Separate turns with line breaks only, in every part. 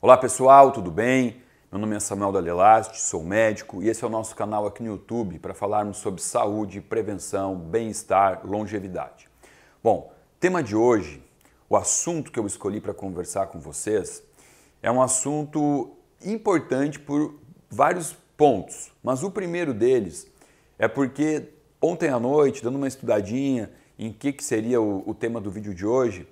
Olá pessoal, tudo bem? Meu nome é Samuel Dalelaste, sou médico e esse é o nosso canal aqui no YouTube para falarmos sobre saúde, prevenção, bem-estar, longevidade. Bom, tema de hoje, o assunto que eu escolhi para conversar com vocês é um assunto importante por vários pontos, mas o primeiro deles é porque ontem à noite, dando uma estudadinha em que seria o tema do vídeo de hoje,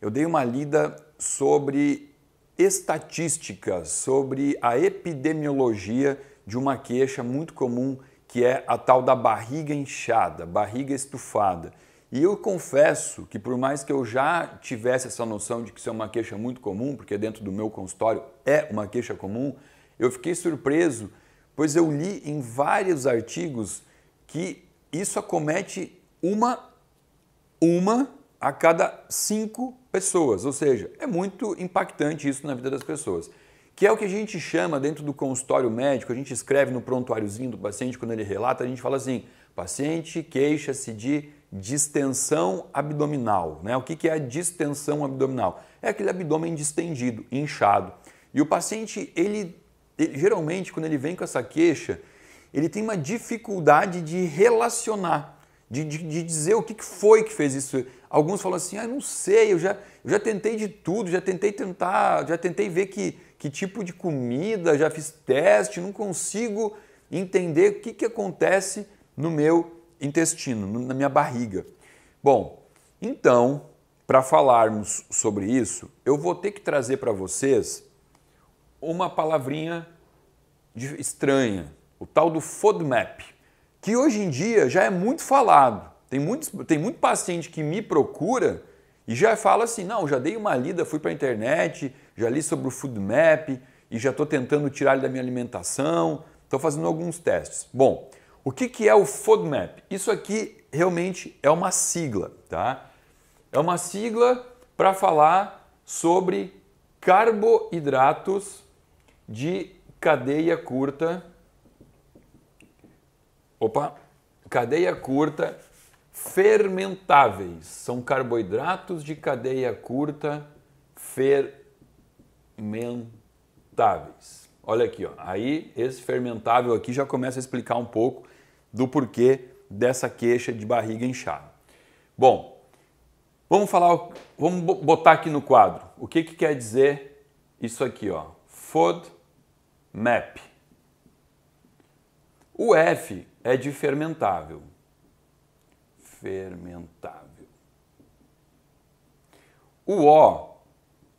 eu dei uma lida sobre estatísticas, sobre a epidemiologia de uma queixa muito comum que é a tal da barriga inchada, barriga estufada. E eu confesso que por mais que eu já tivesse essa noção de que isso é uma queixa muito comum, porque dentro do meu consultório é uma queixa comum, eu fiquei surpreso, pois eu li em vários artigos que isso acomete uma a cada 5 pessoas, ou seja, é muito impactante isso na vida das pessoas. Que é o que a gente chama dentro do consultório médico, a gente escreve no prontuáriozinho do paciente, quando ele relata, a gente fala assim, paciente queixa-se de distensão abdominal. Né? O que é a distensão abdominal? É aquele abdômen distendido, inchado. E o paciente, ele geralmente, quando ele vem com essa queixa, ele tem uma dificuldade de relacionar, de dizer o que foi que fez isso. Alguns falam assim, não sei, eu já tentei de tudo, já tentei ver que tipo de comida, já fiz teste, não consigo entender o que acontece no meu intestino, na minha barriga. Bom, então, para falarmos sobre isso, eu vou ter que trazer para vocês uma palavrinha estranha, o tal do FODMAP, que hoje em dia já é muito falado. Tem muito paciente que me procura e já fala assim, não, já dei uma lida, fui para a internet, já li sobre o FODMAP e já estou tentando tirar ele da minha alimentação, estou fazendo alguns testes. Bom, o que é o FODMAP? Isso aqui realmente é uma sigla, tá? É uma sigla para falar sobre carboidratos de cadeia curta. Cadeia curta fermentáveis. São carboidratos de cadeia curta fermentáveis. Olha aqui, ó. Aí esse fermentável aqui já começa a explicar um pouco do porquê dessa queixa de barriga inchada. Bom, vamos botar aqui no quadro. O que quer dizer isso aqui, ó? FODMAP. O F é de fermentável. Fermentável. O O,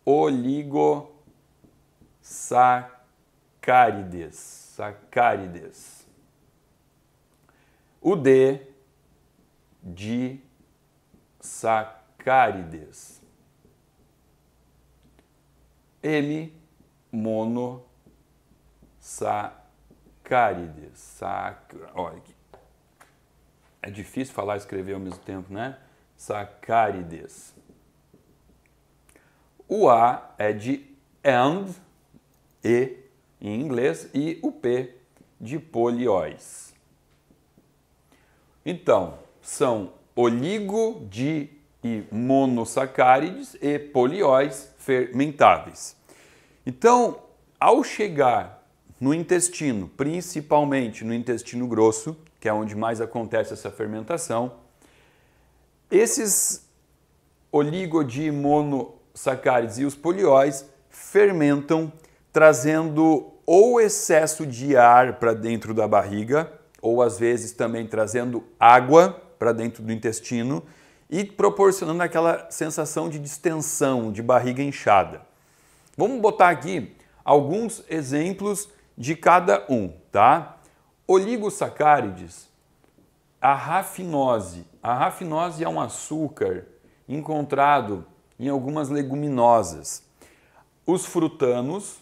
oligosacárides. Sacárides. O D, de sacárides. M, monossacárides. Olha aqui. É difícil falar e escrever ao mesmo tempo, né? Sacárides. O A é de and, E em inglês, e o P de polióis. Então, são oligo, di e monossacárides e polióis fermentáveis. Então, ao chegar no intestino, principalmente no intestino grosso, que é onde mais acontece essa fermentação, esses oligodimonossacárides e os polióis fermentam, trazendo ou excesso de ar para dentro da barriga, ou às vezes também trazendo água para dentro do intestino e proporcionando aquela sensação de distensão, de barriga inchada. Vamos botar aqui alguns exemplos de cada um, tá? Oligosacárides, a rafinose. A rafinose é um açúcar encontrado em algumas leguminosas. Os frutanos.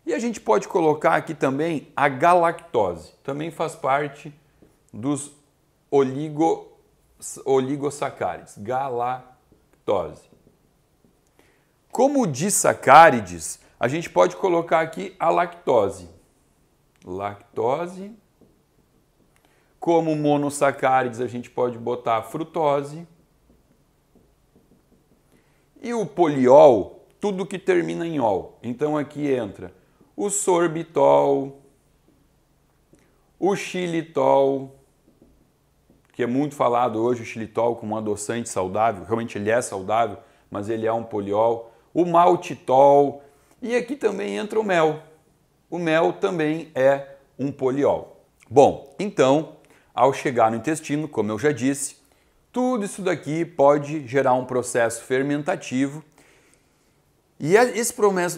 E a gente pode colocar aqui também a galactose. Também faz parte dos oligosacárides. Galactose. Como disacárides, a gente pode colocar aqui a lactose. Lactose. Como monossacárides, a gente pode botar a frutose. E o poliol, tudo que termina em ol. Então aqui entra o sorbitol, o xilitol, que é muito falado hoje, o xilitol como um adoçante saudável, realmente ele é saudável, mas ele é um poliol, o maltitol, e aqui também entra o mel. O mel também é um poliol. Bom, então, ao chegar no intestino, como eu já disse, tudo isso daqui pode gerar um processo fermentativo. E esse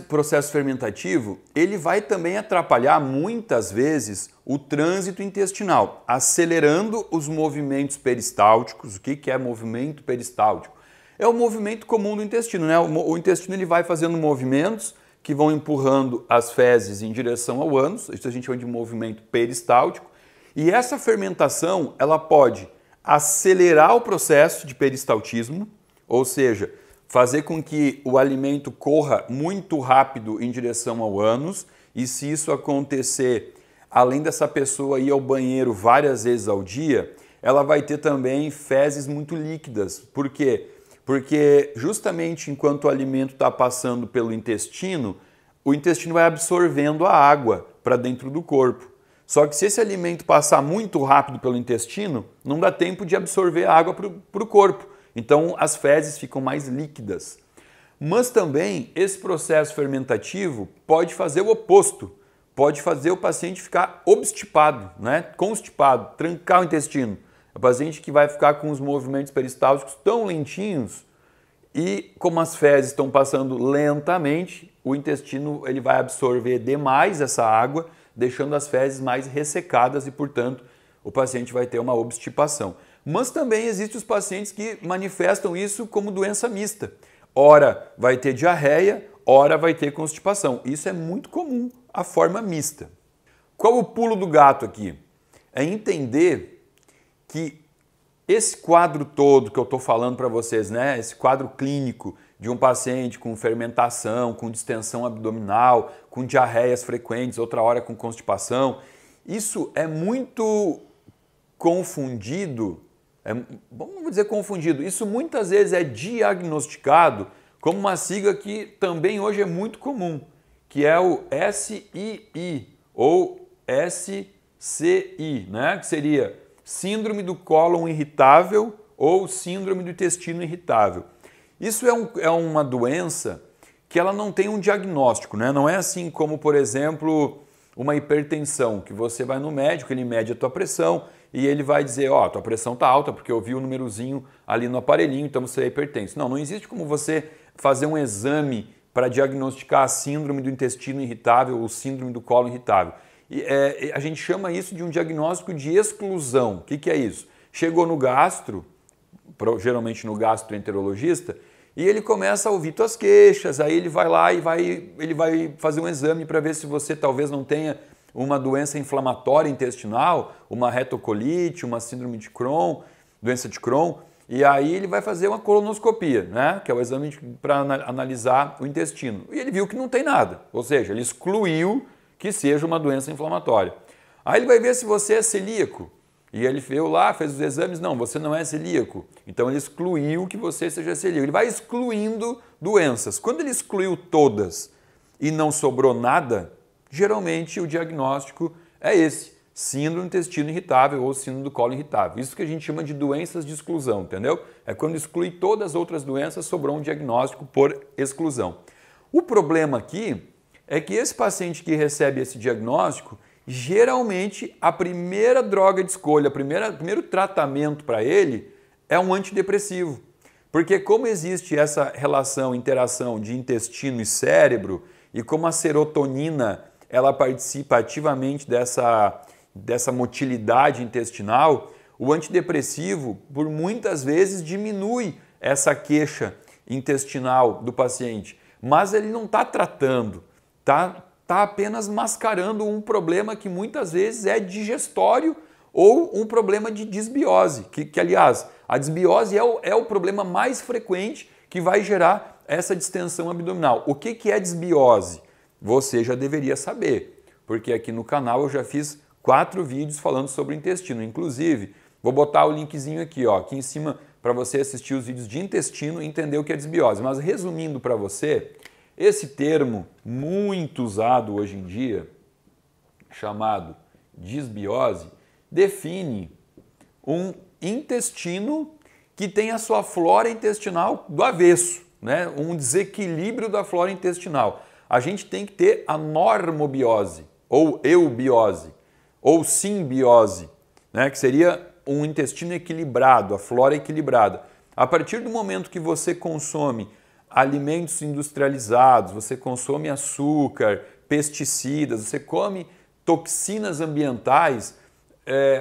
processo fermentativo, ele vai também atrapalhar muitas vezes o trânsito intestinal, acelerando os movimentos peristálticos. O que é movimento peristáltico? É o movimento comum do intestino, né? O intestino ele vai fazendo movimentos que vão empurrando as fezes em direção ao ânus, isso a gente chama de movimento peristáltico, e essa fermentação, ela pode acelerar o processo de peristaltismo, ou seja, fazer com que o alimento corra muito rápido em direção ao ânus, e se isso acontecer, além dessa pessoa ir ao banheiro várias vezes ao dia, ela vai ter também fezes muito líquidas. Por quê? Porque justamente enquanto o alimento está passando pelo intestino, o intestino vai absorvendo a água para dentro do corpo. Só que se esse alimento passar muito rápido pelo intestino, não dá tempo de absorver a água para o corpo. Então as fezes ficam mais líquidas. Mas também esse processo fermentativo pode fazer o oposto. Pode fazer o paciente ficar obstipado, né? Constipado, trancar o intestino. É o paciente que vai ficar com os movimentos peristálticos tão lentinhos e como as fezes estão passando lentamente, o intestino ele vai absorver demais essa água, deixando as fezes mais ressecadas e, portanto, o paciente vai ter uma obstipação. Mas também existem os pacientes que manifestam isso como doença mista. Ora vai ter diarreia, ora vai ter constipação. Isso é muito comum, a forma mista. Qual o pulo do gato aqui? É entender que esse quadro todo que eu estou falando para vocês, né? Esse quadro clínico de um paciente com fermentação, com distensão abdominal, com diarreias frequentes, outra hora com constipação, isso é muito confundido, vamos dizer confundido, isso muitas vezes é diagnosticado como uma sigla que também hoje é muito comum, que é o SII ou SCI, né? Que seria Síndrome do cólon irritável ou síndrome do intestino irritável. Isso é uma doença que ela não tem um diagnóstico, né? Não é assim como, por exemplo, uma hipertensão, que você vai no médico, ele mede a tua pressão e ele vai dizer, ó, tua pressão está alta porque eu vi o númerozinho ali no aparelhinho, então você é hipertenso. Não existe como você fazer um exame para diagnosticar a síndrome do intestino irritável ou síndrome do cólon irritável. A gente chama isso de um diagnóstico de exclusão. O que é isso? Chegou no gastro, geralmente no gastroenterologista, e ele começa a ouvir tuas queixas, aí ele vai lá e ele vai fazer um exame para ver se você talvez não tenha uma doença inflamatória intestinal, uma retocolite, uma síndrome de Crohn, doença de Crohn, e aí ele vai fazer uma colonoscopia, né? Que é o exame para analisar o intestino. E ele viu que não tem nada, ou seja, ele excluiu que seja uma doença inflamatória. Aí ele vai ver se você é celíaco. E ele veio lá, fez os exames, não, você não é celíaco. Então ele excluiu que você seja celíaco. Ele vai excluindo doenças. Quando ele excluiu todas e não sobrou nada, geralmente o diagnóstico é esse, síndrome do intestino irritável ou síndrome do colo irritável. Isso que a gente chama de doenças de exclusão, entendeu? É quando exclui todas as outras doenças, sobrou um diagnóstico por exclusão. O problema aqui é que esse paciente que recebe esse diagnóstico, geralmente a primeira droga de escolha, o primeiro tratamento para ele é um antidepressivo. Porque como existe essa relação, interação de intestino e cérebro, e como a serotonina ela participa ativamente dessa motilidade intestinal, o antidepressivo, por muitas vezes, diminui essa queixa intestinal do paciente. Mas ele não está tratando. Está apenas mascarando um problema que muitas vezes é digestório ou um problema de disbiose, que aliás, a disbiose é o problema mais frequente que vai gerar essa distensão abdominal. O que é disbiose? Você já deveria saber, porque aqui no canal eu já fiz 4 vídeos falando sobre o intestino. Inclusive, vou botar o linkzinho aqui, ó, aqui em cima para você assistir os vídeos de intestino e entender o que é desbiose. Mas resumindo para você, esse termo muito usado hoje em dia, chamado desbiose, define um intestino que tem a sua flora intestinal do avesso, né? Um desequilíbrio da flora intestinal. A gente tem que ter a normobiose, ou eubiose, ou simbiose, né? Que seria um intestino equilibrado, a flora equilibrada. A partir do momento que você consome alimentos industrializados, você consome açúcar, pesticidas, você come toxinas ambientais,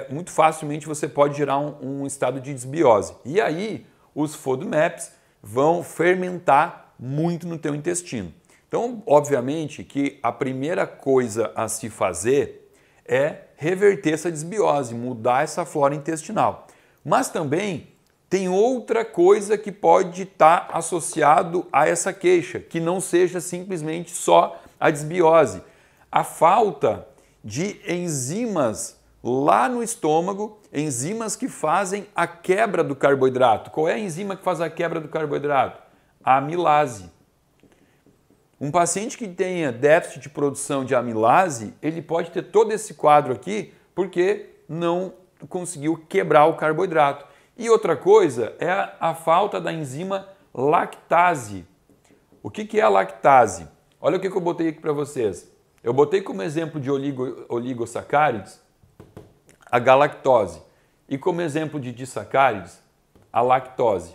muito facilmente você pode gerar um estado de desbiose. E aí os FODMAPs vão fermentar muito no teu intestino. Então, obviamente que a primeira coisa a se fazer é reverter essa desbiose, mudar essa flora intestinal. Mas também tem outra coisa que pode estar associado a essa queixa, que não seja simplesmente só a desbiose. A falta de enzimas lá no estômago, enzimas que fazem a quebra do carboidrato. Qual é a enzima que faz a quebra do carboidrato? A amilase. Um paciente que tenha déficit de produção de amilase, ele pode ter todo esse quadro aqui porque não conseguiu quebrar o carboidrato. E outra coisa é a falta da enzima lactase. O que é a lactase? Olha o que eu botei aqui para vocês. Eu botei como exemplo de oligosacárides a galactose e como exemplo de disacárides a lactose.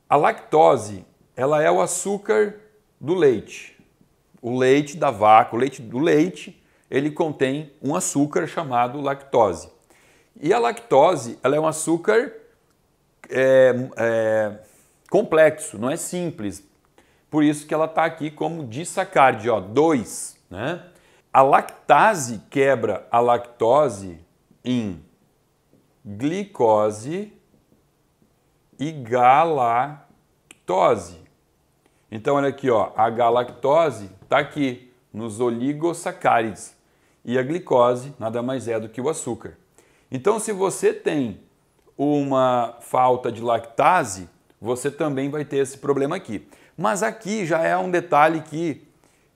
A lactose, ela é o açúcar do leite. O leite da vaca, o leite do leite, ele contém um açúcar chamado lactose. E a lactose, ela é um açúcar complexo, não é simples. Por isso que ela está aqui como disacáride, 2. Né? A lactase quebra a lactose em glicose e galactose. Então, olha aqui, a galactose está aqui nos oligosacárides e a glicose nada mais é do que o açúcar. Então, se você tem uma falta de lactase, você também vai ter esse problema aqui. Mas aqui já é um detalhe que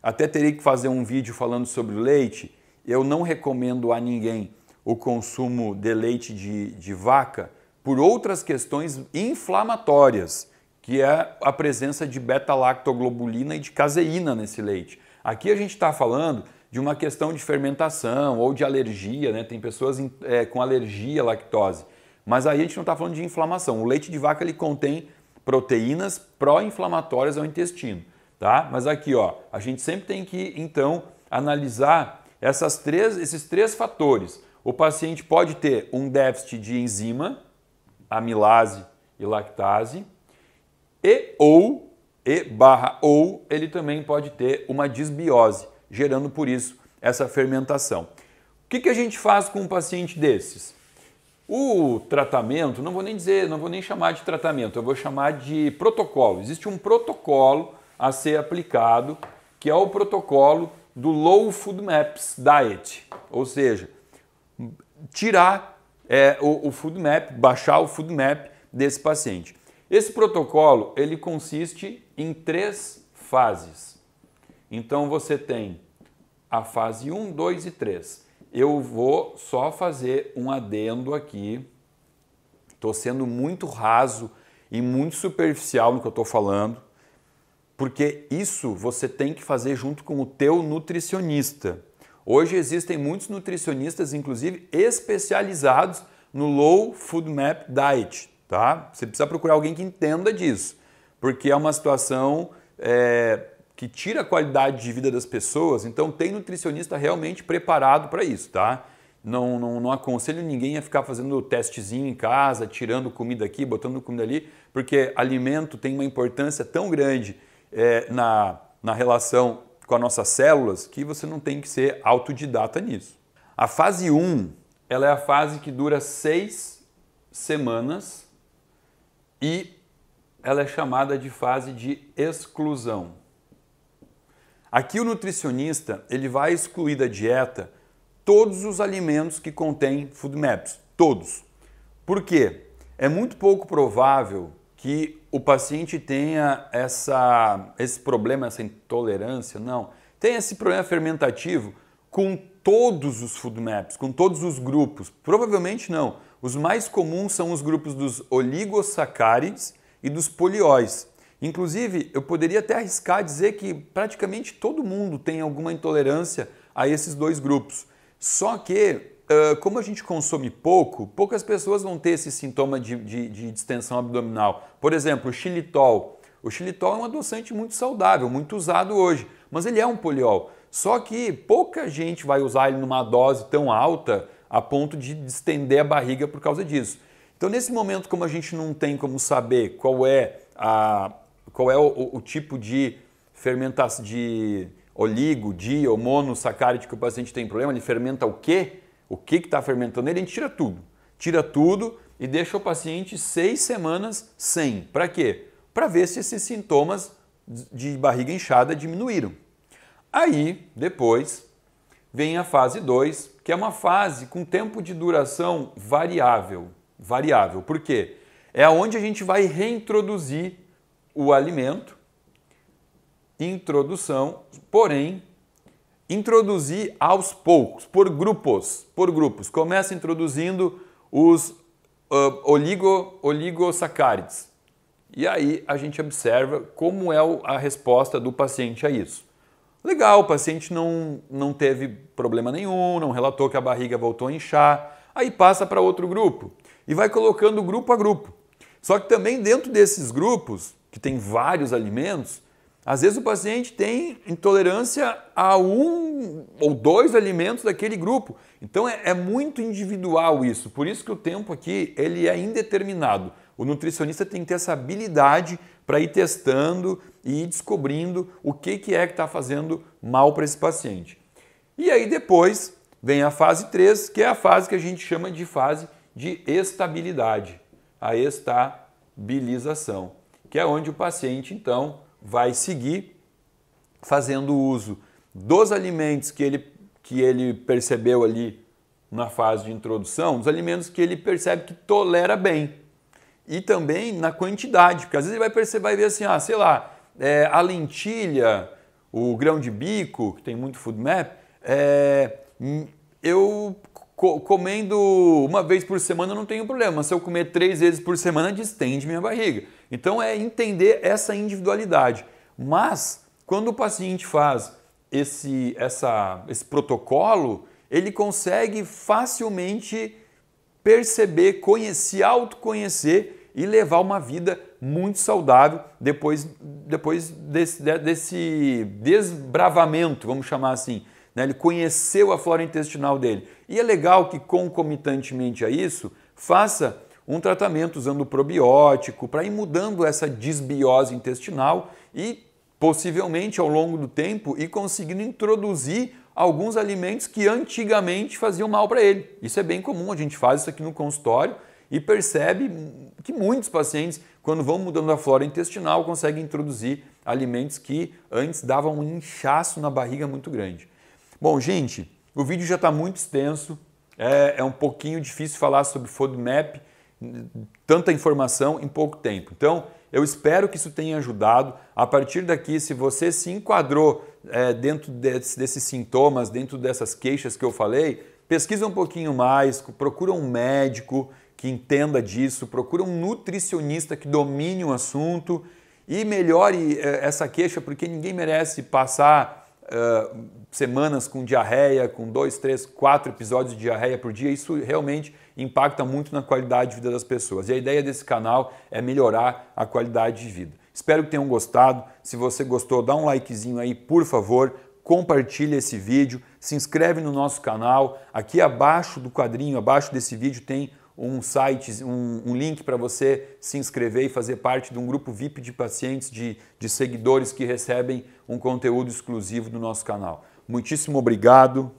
até teria que fazer um vídeo falando sobre o leite. Eu não recomendo a ninguém o consumo de leite de vaca por outras questões inflamatórias, que é a presença de beta-lactoglobulina e de caseína nesse leite. Aqui a gente está falando de uma questão de fermentação ou de alergia, né? Tem pessoas com alergia à lactose, mas aí a gente não está falando de inflamação. O leite de vaca ele contém proteínas pró-inflamatórias ao intestino, tá? Mas aqui, a gente sempre tem que então analisar esses três fatores. O paciente pode ter um déficit de enzima, amilase e lactase, ou ele também pode ter uma desbiose, gerando por isso essa fermentação. O que a gente faz com um paciente desses? O tratamento, não vou nem chamar de tratamento, eu vou chamar de protocolo. Existe um protocolo a ser aplicado, que é o protocolo do Low FODMAPs Diet, ou seja, tirar o FODMAP, baixar o FODMAP desse paciente. Esse protocolo ele consiste em 3 fases. Então você tem a fase 1, 2 e 3. Eu vou só fazer um adendo aqui. Estou sendo muito raso e muito superficial no que eu estou falando, porque isso você tem que fazer junto com o teu nutricionista. Hoje existem muitos nutricionistas, inclusive especializados no Low FODMAP Diet. Tá? Você precisa procurar alguém que entenda disso, porque é uma situação que tira a qualidade de vida das pessoas, então tem nutricionista realmente preparado para isso. Tá? Não aconselho ninguém a ficar fazendo testezinho em casa, tirando comida aqui, botando comida ali, porque alimento tem uma importância tão grande na relação com as nossas células que você não tem que ser autodidata nisso. A fase 1 ela é a fase que dura 6 semanas e ela é chamada de fase de exclusão. Aqui o nutricionista ele vai excluir da dieta todos os alimentos que contêm FODMAPs, todos. Por quê? é muito pouco provável que o paciente tenha esse problema, essa intolerância, não. Tem esse problema fermentativo com todos os FODMAPs, com todos os grupos. Provavelmente não. Os mais comuns são os grupos dos oligosacárides e dos polióis. Inclusive, eu poderia até arriscar dizer que praticamente todo mundo tem alguma intolerância a esses dois grupos. Só que, como a gente consome pouco, poucas pessoas vão ter esse sintoma de distensão abdominal. Por exemplo, o xilitol. O xilitol é um adoçante muito saudável, muito usado hoje, mas ele é um poliol. Só que pouca gente vai usar ele numa dose tão alta a ponto de distender a barriga por causa disso. Então, nesse momento, como a gente não tem como saber qual é o tipo de fermentação de oligo, di ou monossacáride que o paciente tem problema, ele fermenta o quê? O que está fermentando ele? A gente tira tudo. Tira tudo e deixa o paciente 6 semanas sem. Para quê? Para ver se esses sintomas de barriga inchada diminuíram. Aí, depois, vem a fase 2, que é uma fase com tempo de duração variável. Variável. Por quê? É onde a gente vai reintroduzir o alimento. Introdução, porém, introduzir aos poucos, por grupos. Começa introduzindo os oligosacárides. E aí a gente observa como é a resposta do paciente a isso. Legal, o paciente não teve problema nenhum, não relatou que a barriga voltou a inchar, aí passa para outro grupo e vai colocando grupo a grupo. Só que também dentro desses grupos, que tem vários alimentos, às vezes o paciente tem intolerância a 1 ou 2 alimentos daquele grupo. Então é muito individual isso, por isso que o tempo aqui ele é indeterminado. O nutricionista tem que ter essa habilidade para ir testando e ir descobrindo o que é que está fazendo mal para esse paciente. E aí depois vem a fase 3, que é a fase que a gente chama de fase de estabilidade, a estabilização, que é onde o paciente então vai seguir fazendo uso dos alimentos que ele percebeu ali na fase de introdução, dos alimentos que ele percebe que tolera bem. E também na quantidade, porque às vezes ele vai ver assim, sei lá, a lentilha, o grão de bico, que tem muito FODMAP, eu comendo uma vez por semana não tenho problema, mas se eu comer 3 vezes por semana distende minha barriga. Então é entender essa individualidade. Mas quando o paciente faz esse protocolo, ele consegue facilmente perceber, se autoconhecer e levar uma vida muito saudável depois desse desbravamento, vamos chamar assim. Né? Ele conheceu a flora intestinal dele. E é legal que concomitantemente a isso, faça um tratamento usando probiótico para ir mudando essa disbiose intestinal e possivelmente ao longo do tempo ir conseguindo introduzir alguns alimentos que antigamente faziam mal para ele. Isso é bem comum, a gente faz isso aqui no consultório e percebe que muitos pacientes, quando vão mudando a flora intestinal, conseguem introduzir alimentos que antes davam um inchaço na barriga muito grande. Bom, gente, o vídeo já está muito extenso, é um pouquinho difícil falar sobre FODMAP, tanta informação em pouco tempo. Então, eu espero que isso tenha ajudado. A partir daqui, se você se enquadrou dentro desses sintomas, dentro dessas queixas que eu falei, pesquisa um pouquinho mais, procura um médico que entenda disso, procura um nutricionista que domine o assunto e melhore essa queixa, porque ninguém merece passar semanas com diarreia, com 2, 3, 4 episódios de diarreia por dia. Isso realmente impacta muito na qualidade de vida das pessoas. E a ideia desse canal é melhorar a qualidade de vida. Espero que tenham gostado. Se você gostou, dá um likezinho aí, por favor. Compartilha esse vídeo, se inscreve no nosso canal. Aqui abaixo do quadrinho, abaixo desse vídeo tem um site, um link para você se inscrever e fazer parte de um grupo VIP de pacientes, de seguidores que recebem um conteúdo exclusivo do nosso canal. Muitíssimo obrigado.